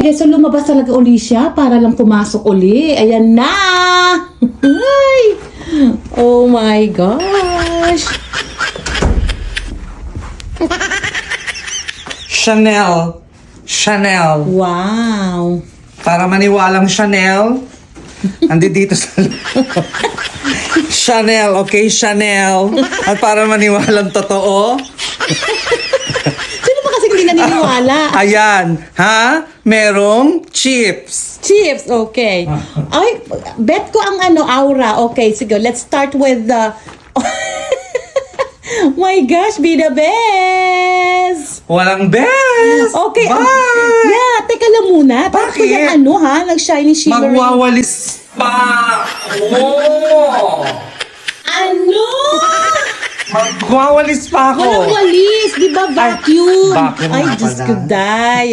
Okay, so lumabas talaga uli siya para lang pumasok uli. Ayan na! Ay! Oh my gosh! Chanel. Chanel. Wow! Para maniwalang Chanel, dito sa Chanel, okay? Chanel. At para maniwalang totoo, Sino ba kasi hindi naniniwala? ayan, ha? Merong chips. Chips, okay. Ay, bet ko ang aura. Okay, sige, let's start with the... My gosh, be the best! Walang best! Okay, Bye! yeah, teka lang muna. Bakit Bakit? yung nag-shiny shimmering? Magwawalis pa ako! Ano? Magwawalis pa ako! Walang walis, di ba vacuum? vacuum Ay, nga Diyos pala. ko, day.